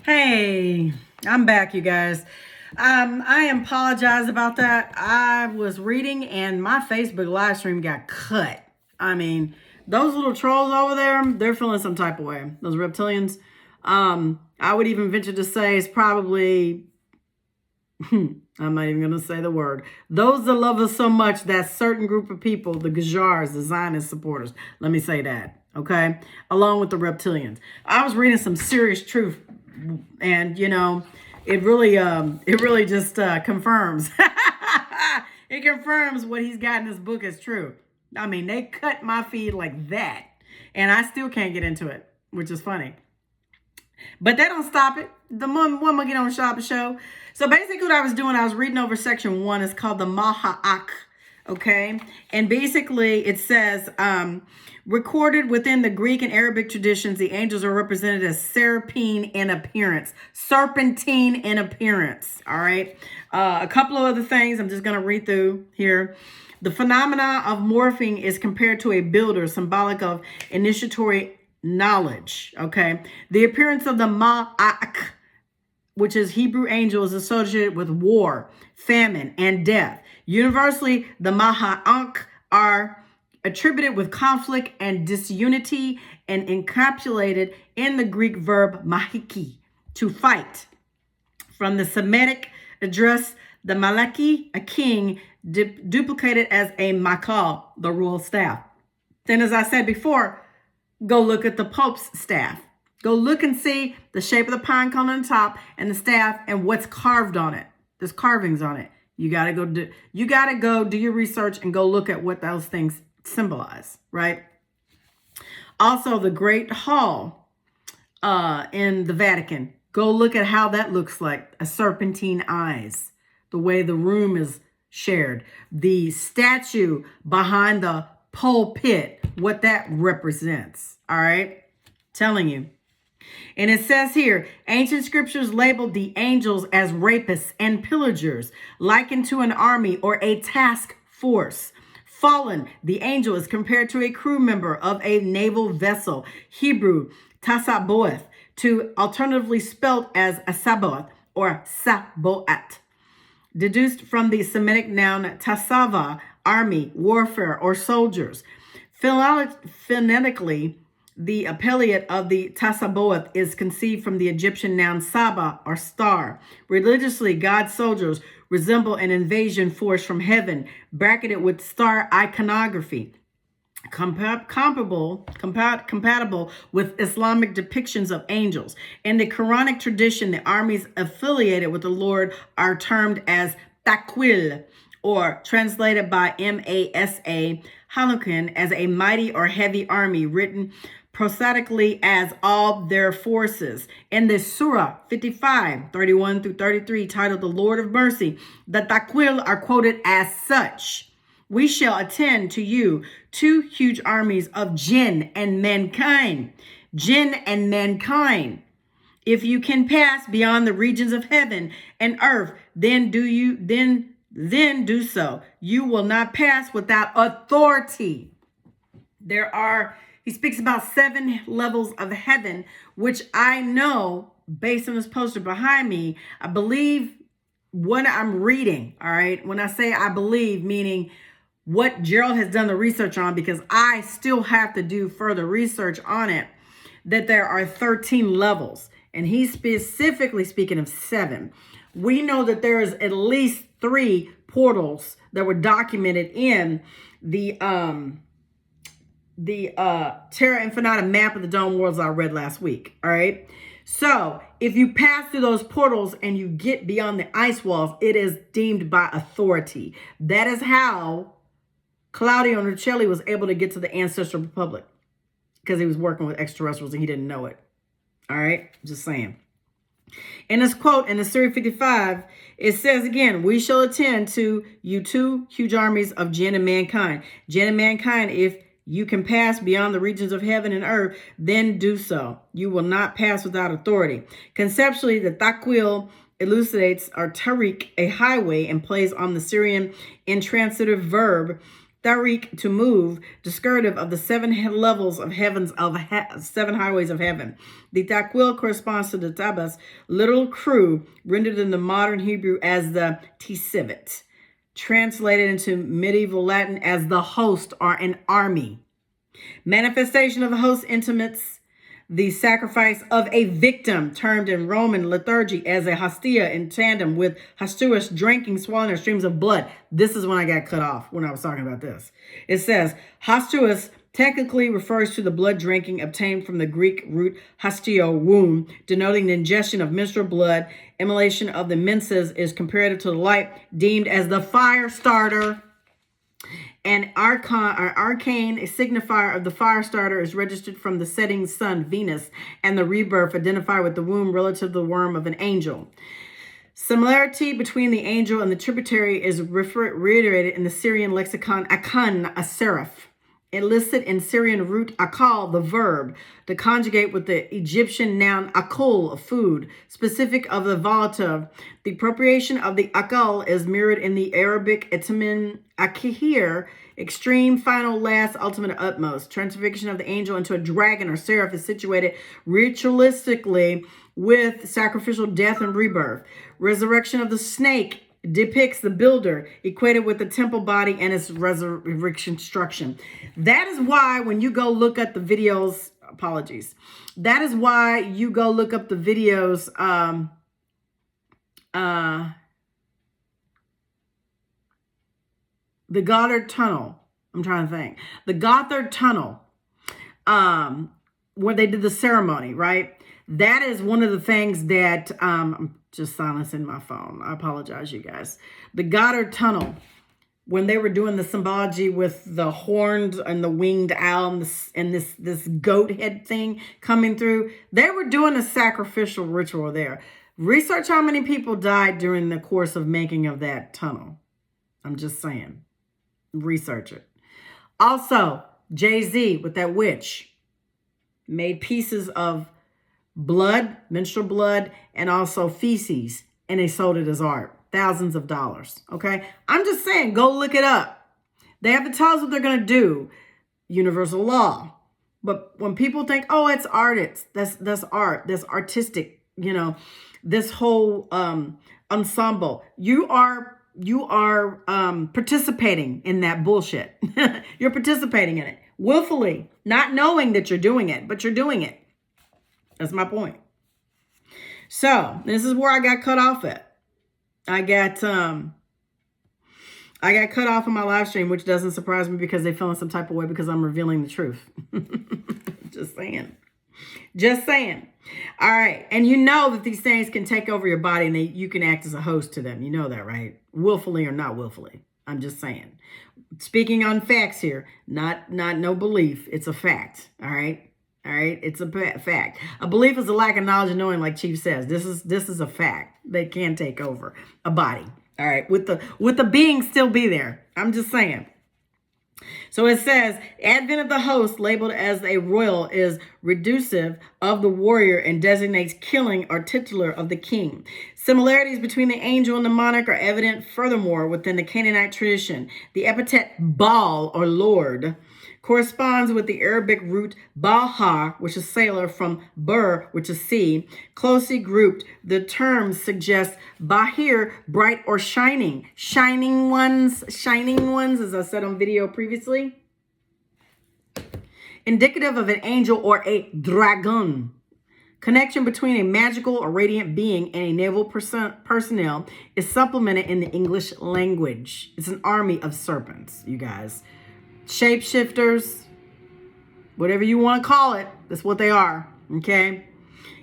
Hey, I'm back, you guys. I apologize about that. I was reading and my Facebook live stream got cut. I mean, those little trolls over there, they're feeling some type of way. Those reptilians. I would even venture to say it's probably, I'm not even going to say the word. Those that love us so much, that certain group of people, the Gajars, the Zionist supporters. Let me say that, okay? Along with the reptilians. I was reading some serious truth, and it really just confirms. It confirms what he's got in his book is true. I mean, they cut my feed like that, and I still can't get into it, which is funny. But that don't stop it. The one more get on Shop Show. So basically what I was doing, I was reading over section 1. It's called the Mal Akh. Okay. And basically it says, recorded within the Greek and Arabic traditions, the angels are represented as serpentine in appearance. Serpentine in appearance. All right. A couple of other things I'm just going to read through here. The phenomena of morphing is compared to a builder, symbolic of initiatory knowledge. Okay. The appearance of the Mal Akh, which is Hebrew angel, is associated with war, famine, and death. Universally, the Mal Akh are attributed with conflict and disunity and encapsulated in the Greek verb mahiki, to fight. From the Semitic address, the Malaki, a king, duplicated as a makal, the royal staff. Then, as I said before, go look at the Pope's staff. Go look and see the shape of the pine cone on the top and the staff and what's carved on it. There's carvings on it. You gotta go do your research and go look at what those things symbolize, right? Also, the Great Hall in the Vatican. Go look at how that looks like. A serpentine eyes. The way the room is shared. The statue behind the pulpit, what that represents. All right? Telling you. And it says here, ancient scriptures labeled the angels as rapists and pillagers, likened to an army or a task force. Fallen, the angel is compared to a crew member of a naval vessel, Hebrew, tasaboeth, to alternatively spelled as asaboth or saboat. Deduced from the Semitic noun tasava, army, warfare, or soldiers. Phonetically, the appellate of the Tasaboeth is conceived from the Egyptian noun Saba, or star. Religiously, God's soldiers resemble an invasion force from heaven, bracketed with star iconography. Compatible with Islamic depictions of angels. In the Quranic tradition, the armies affiliated with the Lord are termed as Takwil, or translated by Masa, Hanukkah, as a mighty or heavy army, written prosaically as all their forces. In the Surah 55, 31 through 33, titled The Lord of Mercy, the Takwil are quoted as such. We shall attend to you, two huge armies of jinn and mankind. Jinn and mankind. If you can pass beyond the regions of heaven and earth, then do so. You will not pass without authority. He speaks about 7 levels of heaven, which I know, based on this poster behind me, I believe what I'm reading, all right? When I say I believe, meaning what Gerald has done the research on, because I still have to do further research on it, that there are 13 levels. And he's specifically speaking of 7. We know that there is at least 3 portals that were documented in the Terra Infinita map of the Dome Worlds I read last week. All right. So if you pass through those portals and you get beyond the ice walls, it is deemed by authority. That is how Claudio Nucelli was able to get to the Ancestral Republic, because he was working with extraterrestrials and he didn't know it. All right. Just saying. In this quote in the Surah 55, it says again, we shall attend to you two huge armies of jinn and mankind. Jinn and mankind, if you can pass beyond the regions of heaven and earth, then do so. You will not pass without authority. Conceptually, the takwil elucidates, or tariq, a highway, and plays on the Syrian intransitive verb Tariq, to move, descriptive of the levels of heavens, seven highways of heaven. The takwil corresponds to the tabas, literal crew, rendered in the modern Hebrew as the tisivit, translated into medieval Latin as the host or an army. Manifestation of the host intimates the sacrifice of a victim, termed in Roman liturgy as a hostia, in tandem with hostuous drinking, swallowing of streams of blood. This is when I got cut off when I was talking about this. It says hostuous technically refers to the blood drinking obtained from the Greek root hostio, womb, denoting the ingestion of menstrual blood. Immolation of the menses is comparative to the light, deemed as the fire starter. An arcane signifier of the fire starter is registered from the setting sun, Venus, and the rebirth identified with the womb relative to the worm of an angel. Similarity between the angel and the tributary is reiterated in the Syrian lexicon akan, a seraph. Illicit in Syrian root akal, the verb, to conjugate with the Egyptian noun akul, of food, specific of the volative. The appropriation of the akal is mirrored in the Arabic etimin akihir, extreme, final, last, ultimate, utmost. Transfiguration of the angel into a dragon or seraph is situated ritualistically with sacrificial death and rebirth. Resurrection of the snake depicts the builder equated with the temple body and its reconstruction. That is why when you go look at the videos, apologies. That is why you go look up the videos, the Goddard Tunnel. I'm trying to think. The Gothard Tunnel, where they did the ceremony, right? That is one of the things that, I'm just silencing my phone. I apologize, you guys. The Goddard Tunnel, when they were doing the symbology with the horned and the winged owl and this goat head thing coming through, they were doing a sacrificial ritual there. Research how many people died during the course of making of that tunnel. I'm just saying. Research it. Also, Jay-Z with that witch made pieces of blood, menstrual blood, and also feces, and they sold it as art. Thousands of dollars. Okay? I'm just saying, go look it up. They have to tell us what they're going to do. Universal law. But when people think, oh, it's art, that's art, that's artistic, you know, this whole ensemble, you are participating in that bullshit. You're participating in it willfully, not knowing that you're doing it, but you're doing it. That's my point. So this is where I got cut off at. I got cut off in my live stream, which doesn't surprise me because they feel in some type of way because I'm revealing the truth. Just saying. Just saying. All right. And you know that these things can take over your body and you can act as a host to them. You know that, right? Willfully or not willfully. I'm just saying. Speaking on facts here, not no belief. It's a fact. All right. All right. It's a fact. A belief is a lack of knowledge and knowing, like Chief says. This is a fact. They can take over a body. All right. With the being still be there. I'm just saying. So it says, advent of the host labeled as a royal is reducive of the warrior and designates killing or titular of the king. Similarities between the angel and the monarch are evident furthermore within the Canaanite tradition. The epithet Baal or Lord corresponds with the Arabic root Balhar, which is sailor, from Bur, which is sea. Closely grouped, the terms suggest Bahir, bright or shining. Shining ones, as I said on video previously. Indicative of an angel or a dragon. Connection between a magical or radiant being and a naval personnel is supplemented in the English language. It's an army of serpents, you guys. Shapeshifters, whatever you want to call it, that's what they are, okay?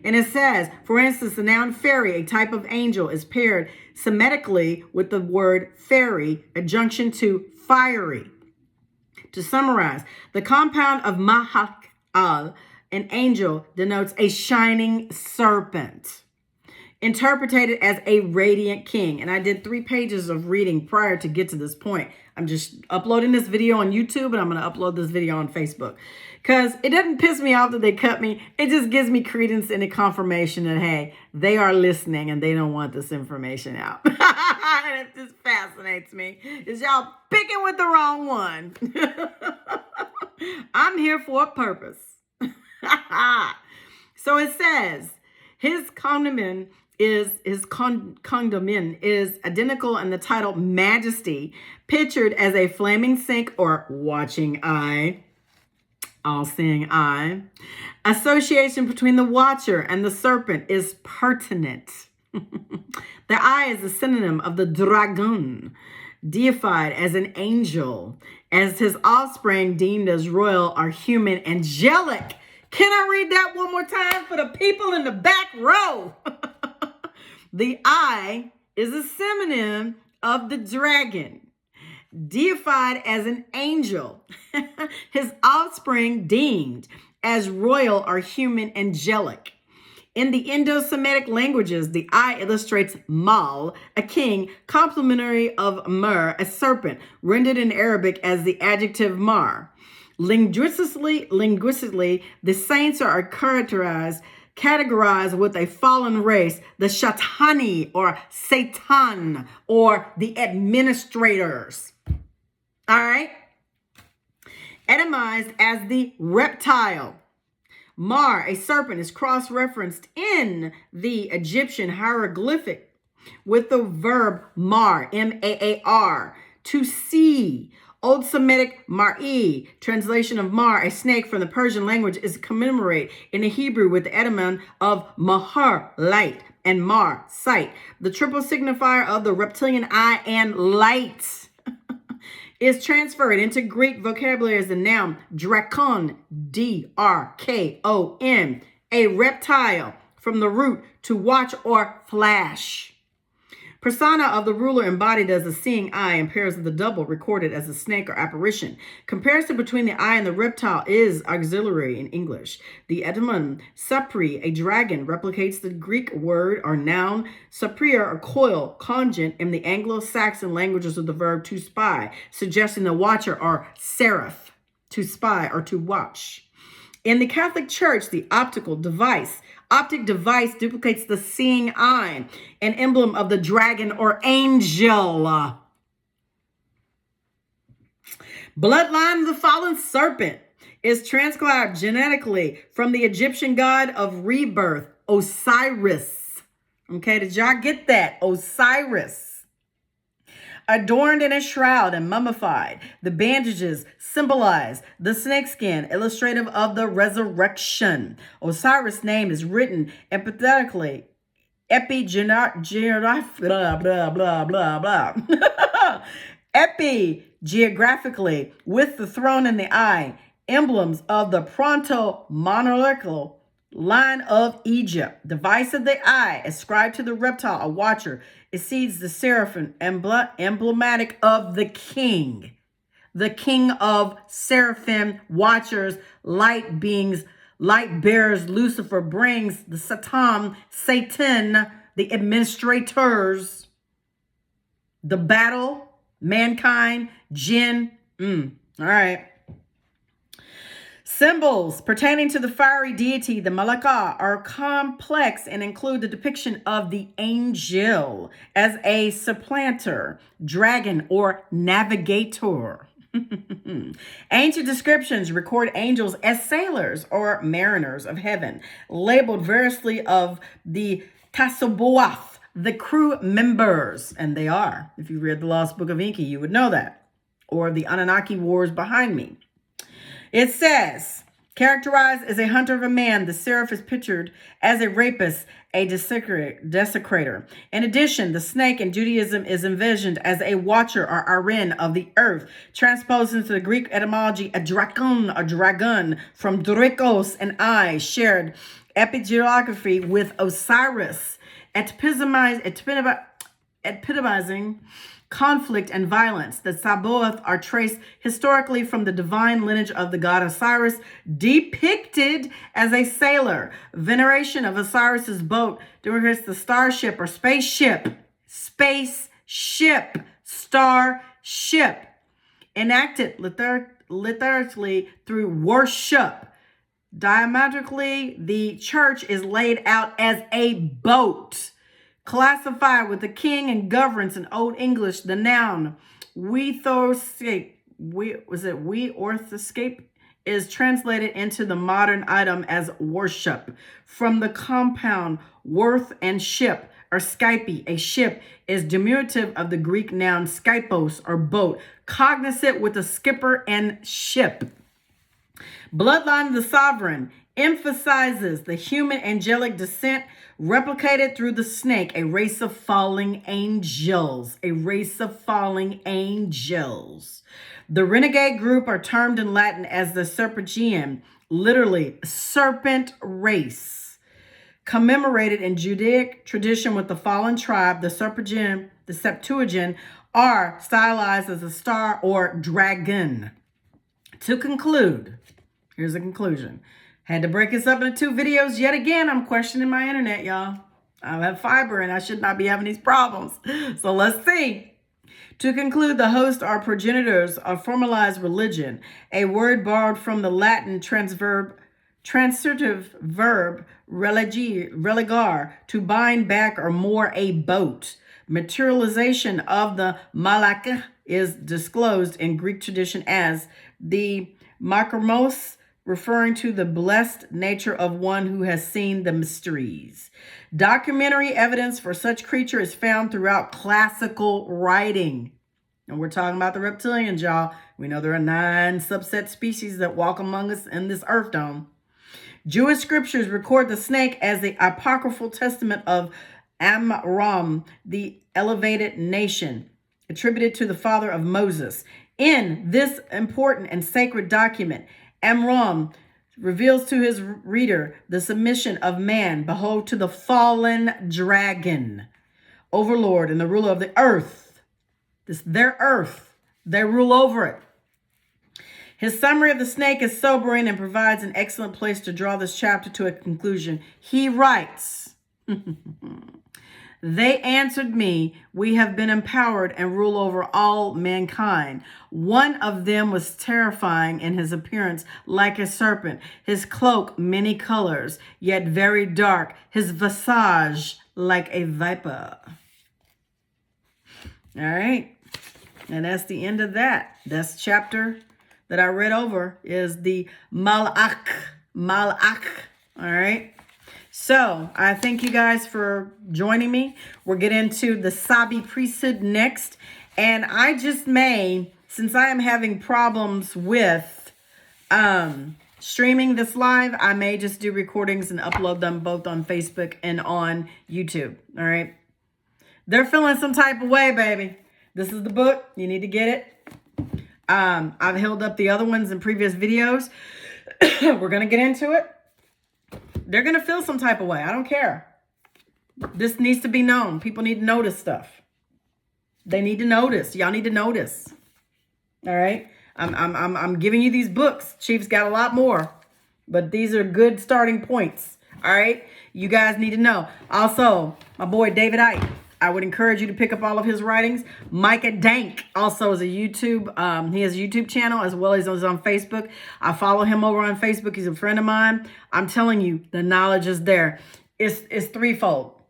And it says, for instance, the noun fairy, a type of angel, is paired Semitically with the word fairy, adjunction to fiery. To summarize, the compound of Mal Akh, an angel, denotes a shining serpent, interpreted as a radiant king. And I did 3 pages of reading prior to get to this point. I'm just uploading this video on YouTube, and I'm going to upload this video on Facebook. Because it doesn't piss me off that they cut me. It just gives me credence and a confirmation that, hey, they are listening and they don't want this information out. And it just fascinates me. Is y'all picking with the wrong one. I'm here for a purpose. So it says, his cognomen is identical in the title Majesty, pictured as a flaming sink or watching eye, all-seeing eye. Association between the watcher and the serpent is pertinent. The eye is a synonym of the dragon, deified as an angel, as his offspring deemed as royal are human, angelic. Can I read that one more time for the people in the back row? The eye is a synonym of the dragon, deified as an angel, his offspring deemed as royal or human, angelic. In the Indo-Semitic languages, the eye illustrates Mal, a king, complementary of Mer, a serpent, rendered in Arabic as the adjective Mar. Linguistically, the saints are categorized with a fallen race, the Shatani or Satan, or the administrators. All right? Etymized as the reptile. Mar, a serpent, is cross-referenced in the Egyptian hieroglyphic with the verb mar, M-A-A-R, to see. Old Semitic mar'i, translation of mar, a snake from the Persian language, is commemorate in the Hebrew with the etymon of mahar, light, and mar, sight. The triple signifier of the reptilian eye and light is transferred into Greek vocabulary as the noun drakon, D-R-K-O-N, a reptile, from the root to watch or flash. Persona of the ruler embodied as a seeing eye in pairs of the double recorded as a snake or apparition. Comparison between the eye and the reptile is auxiliary in English. The etymon sapri, a dragon, replicates the Greek word or noun saprir or coil, conjugate in the Anglo-Saxon languages of the verb to spy, suggesting the watcher or seraph, to spy or to watch. In the Catholic Church, the optic device duplicates the seeing eye, an emblem of the dragon or angel. Bloodline of the fallen serpent is transcribed genetically from the Egyptian god of rebirth, Osiris. Okay, did y'all get that? Osiris. Adorned in a shroud and mummified, the bandages symbolize the snakeskin, illustrative of the resurrection. Osiris' name is written epigenetically, epigenographically, with the throne in the eye, emblems of the proto-monarchical line of Egypt. Device of the eye, ascribed to the reptile, a watcher, exceeds the seraphim, emblematic of the king of seraphim, watchers, light beings, light bearers. Lucifer brings the Satan, the administrators, the battle, mankind, jinn. All right. Symbols pertaining to the fiery deity, the Mal Akh, are complex and include the depiction of the angel as a supplanter, dragon, or navigator. Ancient descriptions record angels as sailors or mariners of heaven, labeled variously of the Tasoboath, the crew members, and they are. If you read the Lost Book of Enki, you would know that, or the Anunnaki wars behind me. It says, characterized as a hunter of a man, the seraph is pictured as a rapist, a desecrator. In addition, the snake in Judaism is envisioned as a watcher or arin of the earth, transposed into the Greek etymology, a dragon from drikos, an eye, shared epigeography with Osiris, epitomizing conflict and violence. The Sabaoth are traced historically from the divine lineage of the god Osiris, depicted as a sailor. Veneration of Osiris's boat depicts the starship or spaceship. Starship. enacted liturgically through worship. Diametrically, the church is laid out as a boat, classified with the king and governs in Old English. The noun orthoscape is translated into the modern item as worship. From the compound worth and ship, or skype, a ship, is diminutive of the Greek noun skypos, or boat, cognizant with the skipper and ship. Bloodline of the sovereign emphasizes the human angelic descent replicated through the snake, a race of falling angels. A race of falling angels. The renegade group are termed in Latin as the Serpentian, literally serpent race. Commemorated in Judaic tradition with the fallen tribe, the Septuagint are stylized as a star or dragon. To conclude, here's a conclusion. Had to break this up into 2 videos. Yet again, I'm questioning my internet, y'all. I have fiber and I should not be having these problems. So let's see. To conclude, the hosts are progenitors of formalized religion, a word borrowed from the Latin transitive verb religare, to bind back or moor a boat. Materialization of the Mal Akh is disclosed in Greek tradition as the makrimos, referring to the blessed nature of one who has seen the mysteries. Documentary evidence for such creature is found throughout classical writing. And we're talking about the reptilians, y'all. We know there are 9 subset species that walk among us in this earth dome. Jewish scriptures record the snake as the apocryphal testament of Amram, the elevated nation, attributed to the father of Moses. In this important and sacred document, Amram reveals to his reader the submission of man, behold, to the fallen dragon, overlord and the ruler of the earth. This their earth. They rule over it. His summary of the snake is sobering and provides an excellent place to draw this chapter to a conclusion. He writes, they answered me, we have been empowered and rule over all mankind. One of them was terrifying in his appearance, like a serpent, his cloak many colors, yet very dark, his visage like a viper. All right. And that's the end of that. That's chapter that I read over is the Mal Akh. Mal Akh. All right. So I thank you guys for joining me. We'll get into the Sabi priesthood next. And I just may, since I am having problems with streaming this live, I may just do recordings and upload them both on Facebook and on YouTube. All right. They're feeling some type of way, baby. This is the book. You need to get it. I've held up the other ones in previous videos. We're going to get into it. They're going to feel some type of way. I don't care. This needs to be known. People need to notice stuff. They need to notice. Y'all need to notice. All right. I'm giving you these books. Chief's got a lot more, but these are good starting points. All right. You guys need to know. Also, my boy, David Icke. I would encourage you to pick up all of his writings. Micah Dank also is a YouTube. He has a YouTube channel as well as he's on Facebook. I follow him over on Facebook. He's a friend of mine. I'm telling you, the knowledge is there. It's threefold.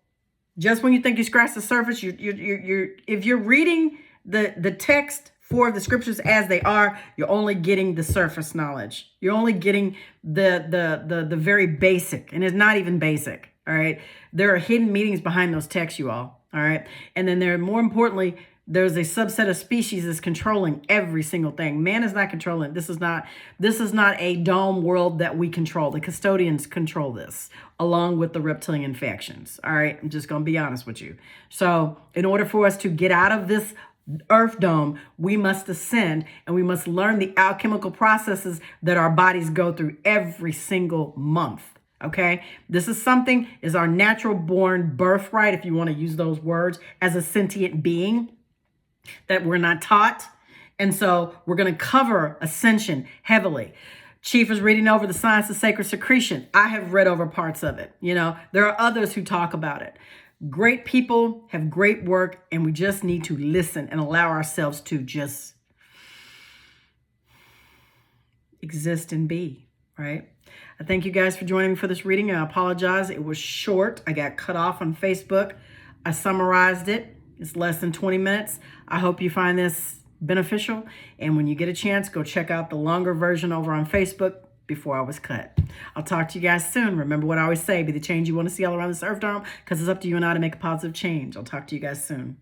Just when you think you scratch the surface, if you're reading the text for the scriptures as they are, you're only getting the surface knowledge. You're only getting the very basic, and it's not even basic. All right. There are hidden meanings behind those texts, you all. All right. And then more importantly, there's a subset of species that's controlling every single thing. Man is not controlling. This is not a dome world that we control. The custodians control this along with the reptilian factions. All right. I'm just going to be honest with you. So in order for us to get out of this earth dome, we must ascend and we must learn the alchemical processes that our bodies go through every single month. Okay, this is our natural born birthright, if you want to use those words, as a sentient being that we're not taught. And so we're going to cover ascension heavily. Chief is reading over the science of sacred secretion. I have read over parts of it. You know, there are others who talk about it. Great people have great work, and we just need to listen and allow ourselves to just exist and be, right? I thank you guys for joining me for this reading. I apologize. It was short. I got cut off on Facebook. I summarized it. It's less than 20 minutes. I hope you find this beneficial. And when you get a chance, go check out the longer version over on Facebook before I was cut. I'll talk to you guys soon. Remember what I always say, be the change you want to see all around this earth, darling, because it's up to you and I to make a positive change. I'll talk to you guys soon.